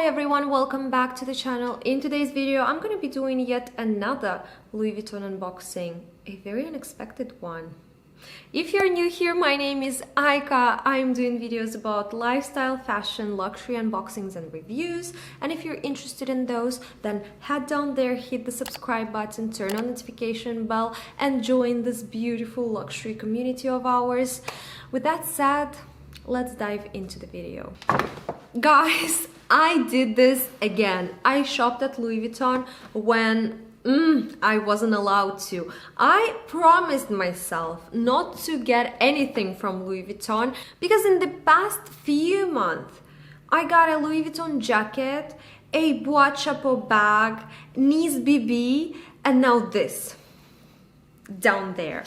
Hi everyone, welcome back to the channel. In today's video, I'm going to be doing yet another Louis Vuitton unboxing, a very unexpected one. If you're new here, my name is Aika. I'm doing videos about lifestyle, fashion, luxury unboxings and reviews. And if you're interested in those, then head down there, hit the subscribe button, turn on notification bell and join this beautiful luxury community of ours. With that said, let's dive into the video. Guys, I did this again. I shopped at Louis Vuitton when I wasn't allowed to. I promised myself not to get anything from Louis Vuitton because in the past few months I got a Louis Vuitton jacket, a Bois Chapeau bag, Nice BB, and now this down there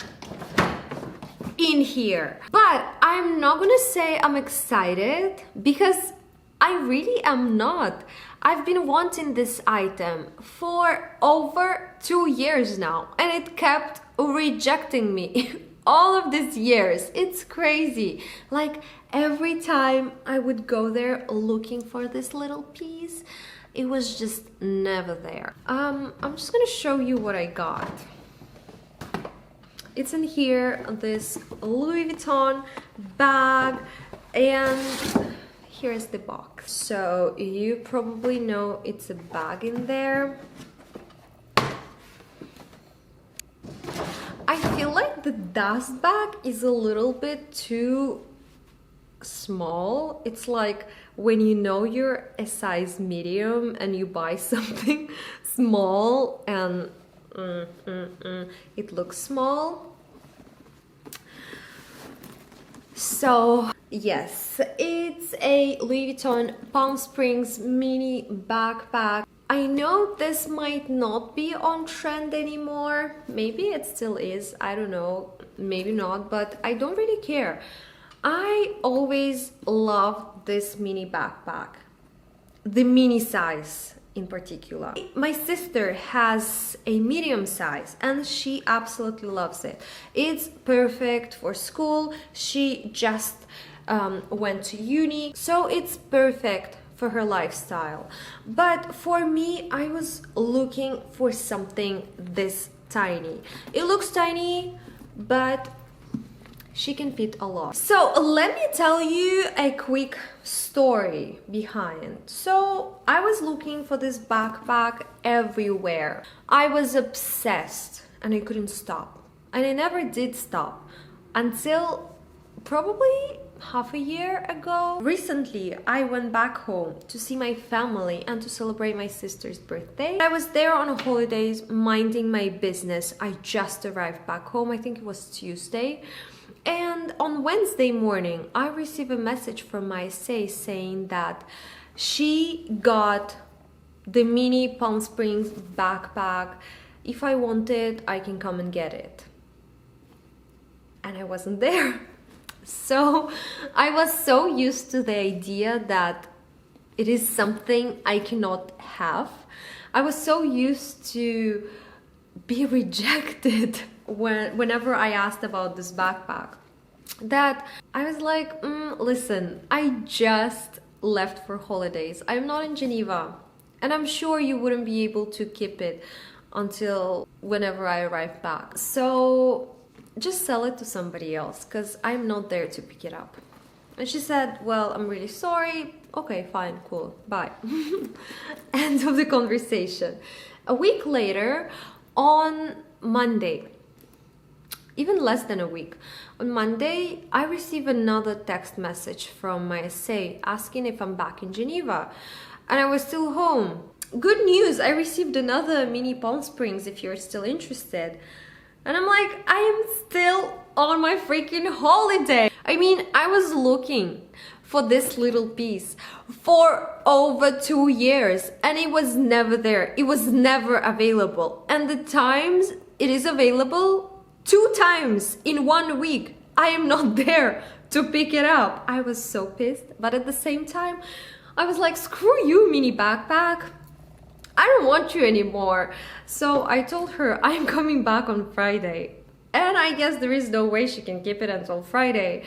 in here. But I'm not gonna say I'm excited because I really am not. I've been wanting this item for over 2 years now and it kept rejecting me all of these years. It's crazy. Like every time I would go there looking for this little piece, it was just never there. I'm just gonna show you what I got. It's in here, this Louis Vuitton bag, and here's the box. So you probably know it's a bag in there. I feel like the dust bag is a little bit too small. It's like when you know you're a size medium and you buy something small and it looks small. So yes, it's a Louis Vuitton Palm Springs mini backpack. I know this might not be on trend anymore. Maybe it still is, I don't know, maybe not, but I don't really care. I always loved this mini backpack, the mini size in particular. My sister has a medium size and she absolutely loves it. It's perfect for school. She just went to uni, so it's perfect for her lifestyle. But for me, I was looking for something this tiny. It looks tiny, but she can fit a lot. So let me tell you a quick story behind. So I was looking for this backpack everywhere. I was obsessed and I couldn't stop. And I never did stop until probably half a year ago. Recently, I went back home to see my family and to celebrate my sister's birthday. I was there on holidays minding my business. I just arrived back home. I think it was Tuesday. And on Wednesday morning, I received a message from my SA saying that she got the mini Palm Springs backpack. If I want it, I can come and get it. And I wasn't there. So I was so used to the idea that it is something I cannot have. I was so used to be rejected whenever I asked about this backpack that I was like, listen, I just left for holidays. I'm not in Geneva and I'm sure you wouldn't be able to keep it until whenever I arrive back. So just sell it to somebody else because I'm not there to pick it up. And she said, well, I'm really sorry. Okay, fine, cool, bye. End of the conversation. A week later, on Monday, even less than a week, on Monday, I received another text message from my SA asking if I'm back in Geneva. And I was still home. Good news, I received another mini Palm Springs if you're still interested. And I'm like, I am still on my freaking holiday. I mean, I was looking for this little piece for over 2 years and it was never there. It was never available. And the times it is available, 2 times in 1 week. I am not there to pick it up. I was so pissed, but at the same time, I was like, screw you, mini backpack. I don't want you anymore. So I told her I'm coming back on Friday. And I guess there is no way she can keep it until Friday.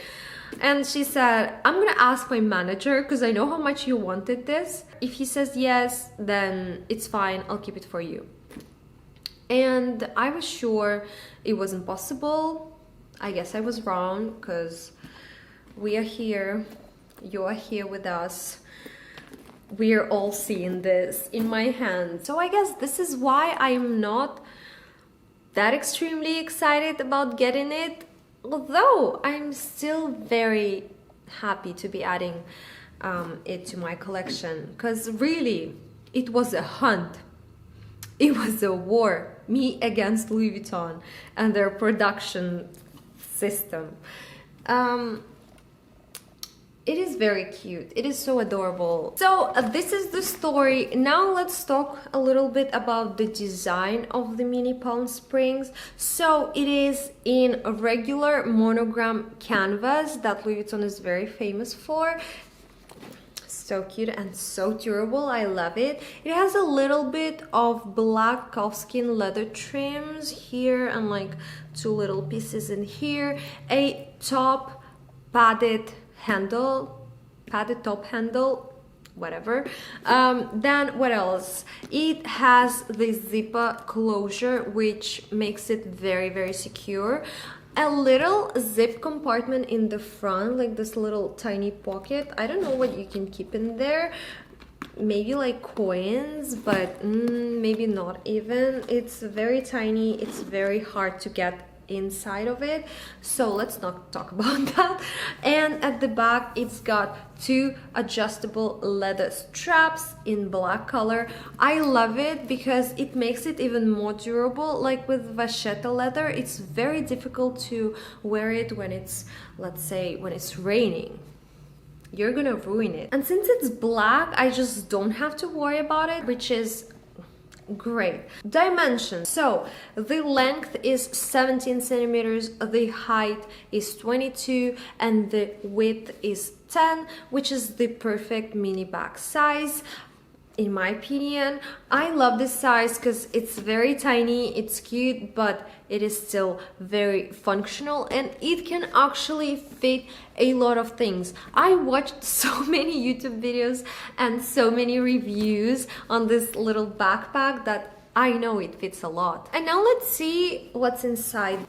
And she said, I'm gonna ask my manager because I know how much you wanted this. If he says yes, then it's fine, I'll keep it for you. And I was sure it wasn't possible. I guess I was wrong because we are here, you are here with us. We're all seeing this in my hand. So I guess this is why I'm not that extremely excited about getting it. Although I'm still very happy to be adding it to my collection, because really it was a hunt, it was a war, me against Louis Vuitton and their production system. It is very cute. It is so adorable. So this is the story. Now let's talk a little bit about the design of the mini palm springs. So it is in a regular monogram canvas that Louis Vuitton is very famous for. So cute and so durable. I love it. It has a little bit of black calfskin leather trims here and like 2 little pieces in here. A top padded handle, padded top handle, whatever. Then what else? It has the zipper closure, which makes it very, very secure. A little zip compartment in the front, like this little tiny pocket. I don't know what you can keep in there. Maybe like coins, but maybe not even. It's very tiny. It's very hard to get inside of it, so let's not talk about that. And at the back it's got 2 adjustable leather straps in black color. I love it because it makes it even more durable. Like with vachetta leather, it's very difficult to wear it when it's, let's say, when it's raining. You're gonna ruin it. And since it's black, I just don't have to worry about it, which is great. Dimensions. So the length is 17 centimeters, the height is 22, and the width is 10, which is the perfect mini bag size. In my opinion, I love this size because it's very tiny, it's cute, but it is still very functional and it can actually fit a lot of things. I watched so many YouTube videos and so many reviews on this little backpack that I know it fits a lot. And now let's see what's inside.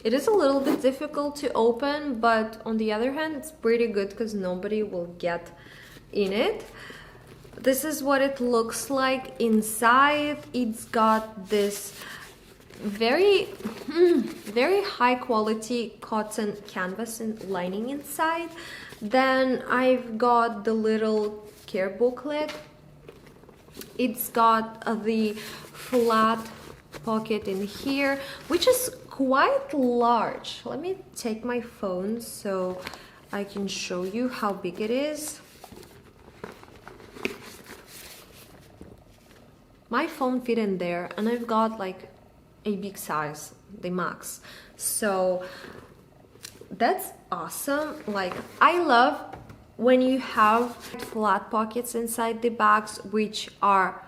It is a little bit difficult to open, but on the other hand, it's pretty good because nobody will get in it. This is what it looks like inside. It's got this very high quality cotton canvas and lining inside. Then I've got the little care booklet. It's got the flat pocket in here, which is quite large. Let me take my phone so I can show you how big it is. My phone fit in there, and I've got like a big size, the max. So that's awesome. Like, I love when you have flat pockets inside the bags, which are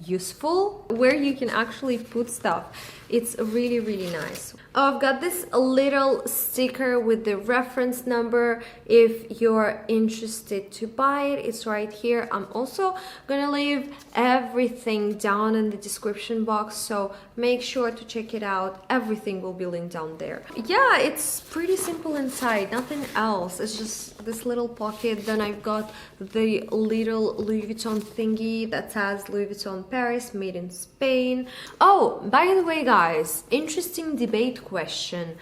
useful, where you can actually put stuff. It's really, really nice. Oh, I've got this little sticker with the reference number. If you're interested to buy it, it's right here. I'm also gonna leave everything down in the description box, so make sure to check it out. Everything will be linked down there. Yeah, it's pretty simple inside, nothing else. It's just this little pocket. Then I've got the little Louis Vuitton thingy that says Louis Vuitton Paris, made in Spain. Oh, by the way, guys, interesting debate question.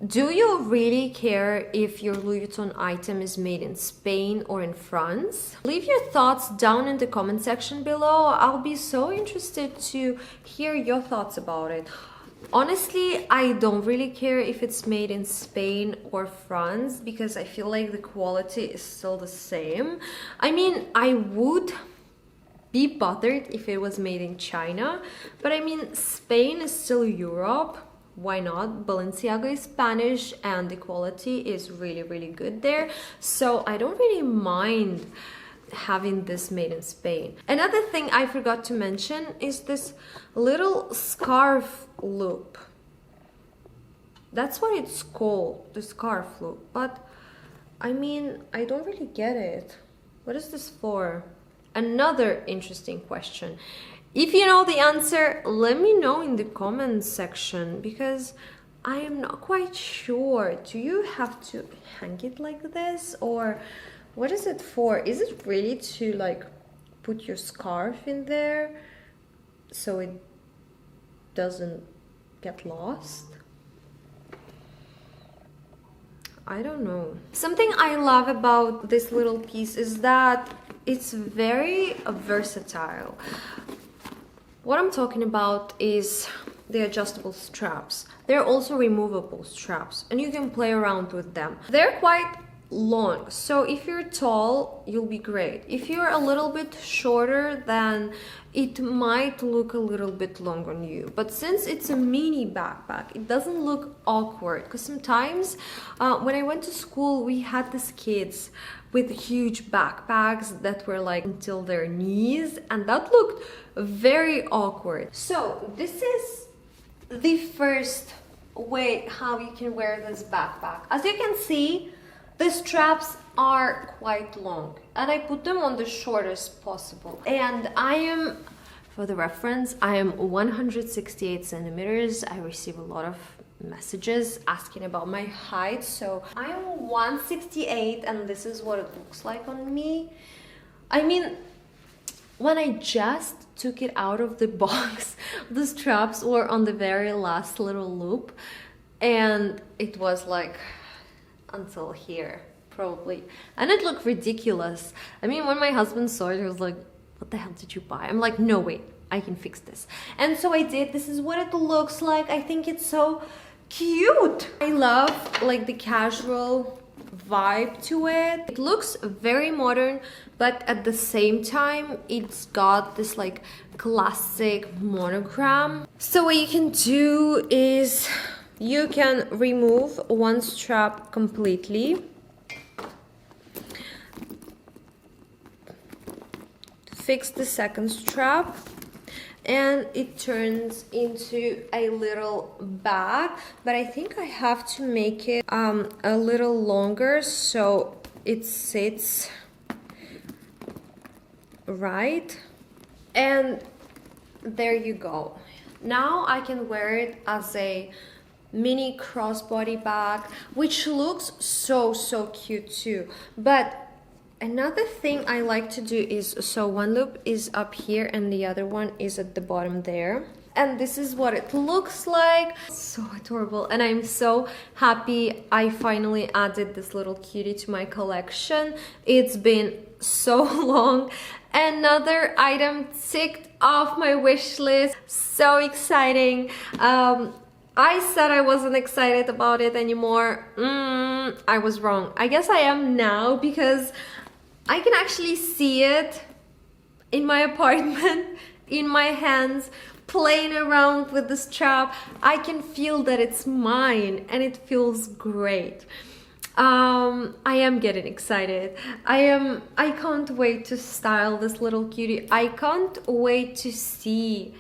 Do you really care if your Louis Vuitton item is made in Spain or in France? Leave your thoughts down in the comment section below. I'll be so interested to hear your thoughts about it. Honestly, I don't really care if it's made in Spain or France because I feel like the quality is still the same. I mean, I would be bothered if it was made in China, but I mean, Spain is still Europe. Why not? Balenciaga is Spanish and the quality is really, really good there. So I don't really mind having this made in Spain. Another thing I forgot to mention is this little scarf loop. That's what it's called, the scarf look. But I mean, I don't really get it. What is this for? Another interesting question. If you know the answer, let me know in the comments section, because I am not quite sure. Do you have to hang it like this, or what is it for? Is it really to like put your scarf in there so it doesn't get lost? I don't know. Something I love about this little piece is that it's very versatile. What I'm talking about is the adjustable straps. They're also removable straps, and you can play around with them. They're quite long, so if you're tall, you'll be great. If you're a little bit shorter, then it might look a little bit long on you. But since it's a mini backpack, it doesn't look awkward, because sometimes when I went to school, we had these kids with huge backpacks that were like until their knees, and that looked very awkward. So this is the first way how you can wear this backpack. As you can see, the straps are quite long, and I put them on the shortest possible. And I am, for the reference, I am 168 centimeters. I receive a lot of messages asking about my height, so I am 168, and this is what it looks like on me. I mean, when I just took it out of the box, the straps were on the very last little loop, and it was like until here probably, and it looked ridiculous. I mean, when my husband saw it, he was like, what the hell did you buy? I'm like, no, wait, I can fix this. And so I did. This is what it looks like. I think it's so cute. I love like the casual vibe to it. It looks very modern, but at the same time it's got this like classic monogram. So what you can do is you can remove one strap completely, fix the second strap, and it turns into a little bag. But I think I have to make it a little longer so it sits right, and there you go. Now I can wear it as a mini crossbody bag, which looks so cute too. But another thing I like to do is, so one loop is up here and the other one is at the bottom there, and this is what it looks like. So adorable, and I'm so happy I finally added this little cutie to my collection. It's been so long. Another item ticked off my wish list. So exciting. I said I wasn't excited about it anymore. I was wrong. I guess I am now, because I can actually see it in my apartment, in my hands, playing around with the strap. I can feel that it's mine, and it feels great. I am getting excited. I can't wait to style this little cutie. I can't wait to see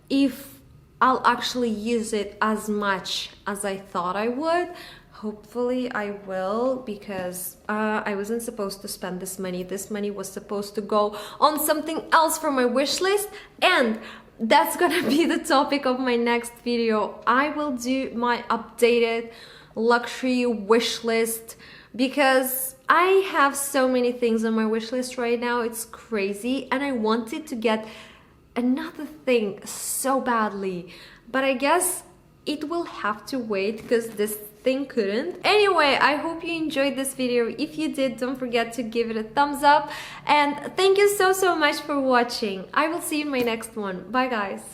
if I'll actually use it as much as I thought I would. Hopefully I will, because I wasn't supposed to spend this money. This money was supposed to go on something else from my wish list, and that's gonna be the topic of my next video. I will do my updated luxury wish list, because I have so many things on my wish list right now. It's crazy, and I wanted to get another thing so badly, but I guess it will have to wait, because this thing couldn't. Anyway, I hope you enjoyed this video. If you did, don't forget to give it a thumbs up, and thank you so much for watching. I will see you in my next one. Bye guys.